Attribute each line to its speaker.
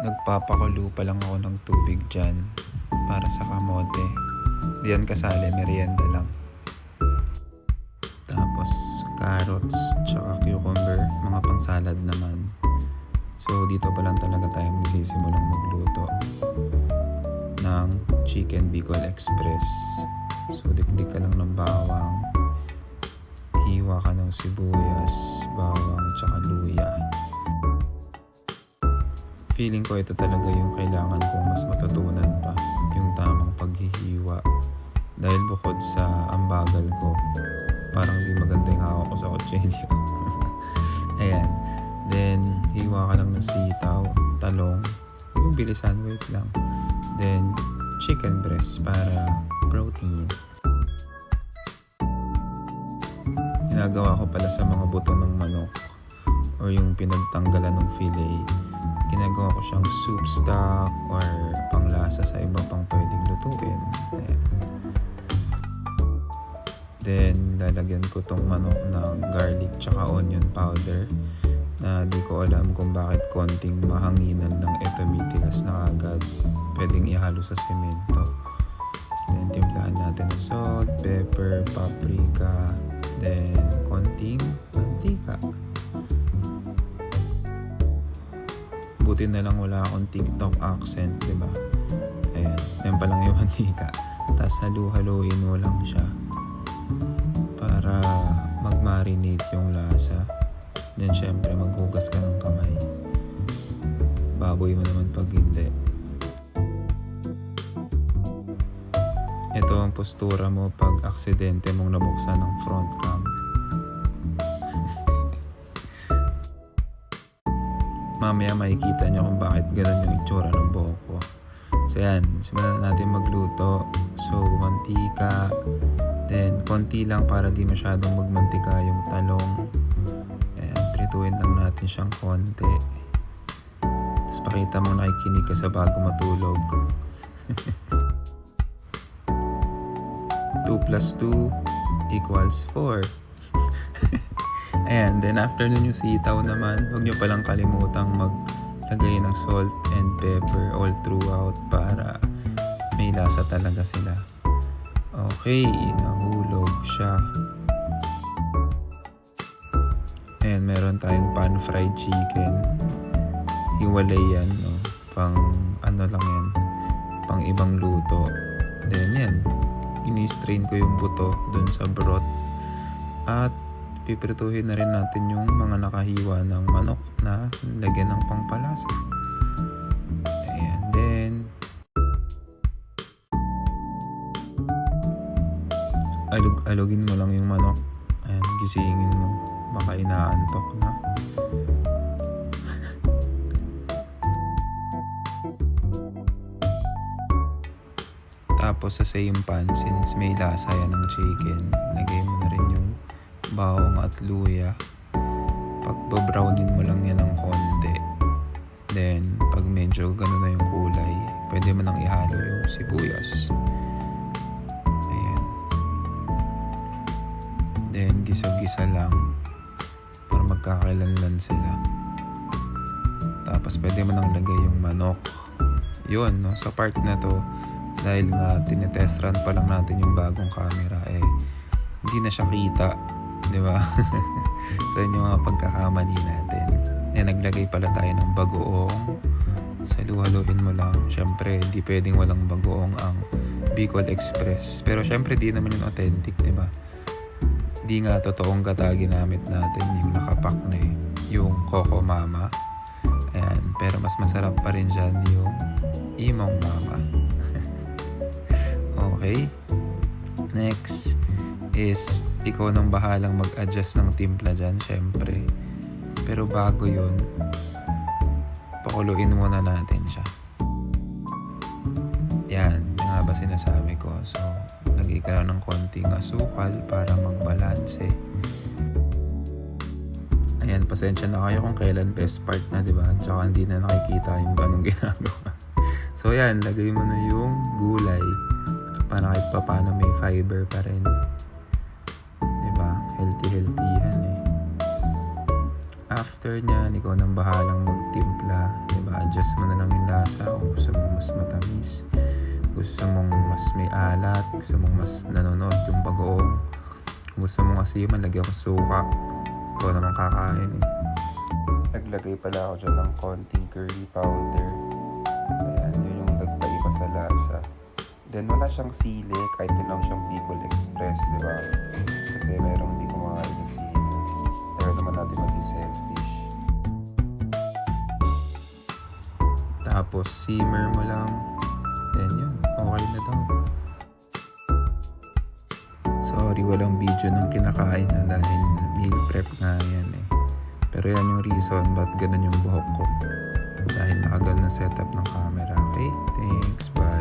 Speaker 1: Nagpapakulo pa lang ako ng tubig dyan para sa kamote. Diyan kasali, merienda lang. Tapos carrots tsaka cucumber, mga pang salad naman. So dito pa lang talaga tayo magsisimulang magluto ng Chicken Bicol Express. So dikdik ka lang ng bawang, hiwa ka ng sibuyas, bawang tsaka luya. Feeling ko ito talaga yung kailangan kong mas matutunan pa, yung tamang paghihiwa. Dahil bukod sa ambagal ko, parang di maganda yung hawak ko sa kutsilyo. Ayan. Then, hiwa ka lang ng sitaw, talong. Yung bilisan, wait lang. Then, chicken breast para protein. Ginagawa ko pala sa mga buto ng manok or yung pinagtanggalan ng fillet. Ginagawa ko siyang soup stock or panglasa sa iba pang pwedeng lutuin. Ayan. Then, lalagyan ko tong manok ng garlic tsaka onion powder na di ko alam kung bakit konting mahanginan ng ito mitigas na agad. Pwedeng ihalo sa semento. Then, timplahan natin ng salt, pepper, paprika, then konting mantika. Buti na lang wala akong TikTok accent, diba? Ayan, yan pa lang yung mantika. Tapos halu-haluin mo lang siya para mag-marinate yung lasa. Then syempre maghugas ka ng kamay. Baboy mo naman pag hindi. Ito ang postura mo pag aksidente mong nabuksan ng front cam. Mamaya makikita nyo kung bakit gano'n yung itsura ng buhok ko. So yan, simulan natin magluto. So mantika, then konti lang para di masyadong magmantika yung talong. Ayan, prituin lang natin siyang konti. Tapos pakita mo nakikinig ka sa bago matulog. 2 plus 2 equals 4. Ayan, then after nun yung sitaw naman, huwag nyo palang kalimutang maglagay ng salt and pepper all throughout para may lasa talaga sila. Okay, nahulog siya. Ayan, meron tayong pan-fried chicken. Hiwalay yan, no? Pang ano lang yan, pang ibang luto. Then yan, ini-strain ko yung buto dun sa broth. At pipirituhin na rin natin yung mga nakahiwa ng manok na lagyan ng pangpalasa. Ayan, then alugin mo lang yung manok. Ayan, gisingin mo, baka inaantok na. Tapos sa same pan, since may lasa yan ng chicken, lagay mo na rin yung bawang at luya. Pagbabrownin mo lang yan ng konti. Then, pag medyo gano'n na yung kulay, pwede mo nang ihalo yung sibuyas. Ayan. Then, gisa-gisa lang para magkakailanlan sila. Tapos, pwede mo nang lagay yung manok. Yun, no? Sa part na to, dahil nga tinetest run pa lang natin yung bagong camera, hindi na siya kita. Diba? So yun yung mga pagkakamali natin. Naglagay pala tayo ng bagoong. Salu-haluin mo lang. Syempre, di pwedeng walang bagoong ang Bicol Express. Pero syempre, di naman yung authentic, diba? Di nga totoong gata ginamit natin yung nakapak na yung Coco Mama. Ayan. Pero mas masarap pa rin dyan yung Imong Mama. Okay. Next is ikaw nang bahalang mag-adjust ng timpla dyan, syempre. Pero bago yun, pakuluin muna natin siya. Yan, yung nga ba sinasabi ko. So, lagay ka lang ng konting asukal para magbalanse. Ayan, pasensya na kayo kung kailan best part na, diba? Tsaka hindi na nakikita yung ganong ginagawa. So, yan, lagay mo na yung gulay para kahit pa paano may fiber pa rin. Healthy yan eh. After nyan, ikaw nang bahalang magtimpla, diba? adjust mo na lang yung lasa kung gusto mong mas matamis, gusto mong mas may alat, gusto mong mas nanonood yung bagoong, gusto mong kasi malagyan ko suka, ikaw naman kakain eh. Naglagay pala ako dyan ng konting curry powder. Ayan, yun yung nagpaiba sa lasa. Then wala siyang sili, kahit tinawag siyang Bicol Express, di ba? Kasi merong hindi kumakain yung sili. Pero naman natin maging selfish. Tapos simmer mo lang. Then yun, okay na daw. Sorry, walang video ng kinakain na dahil meal prep nga yan eh. Pero yan yung reason ba't ganun yung buhok ko. Dahil nakagal na setup ng camera. Okay, thanks, bye.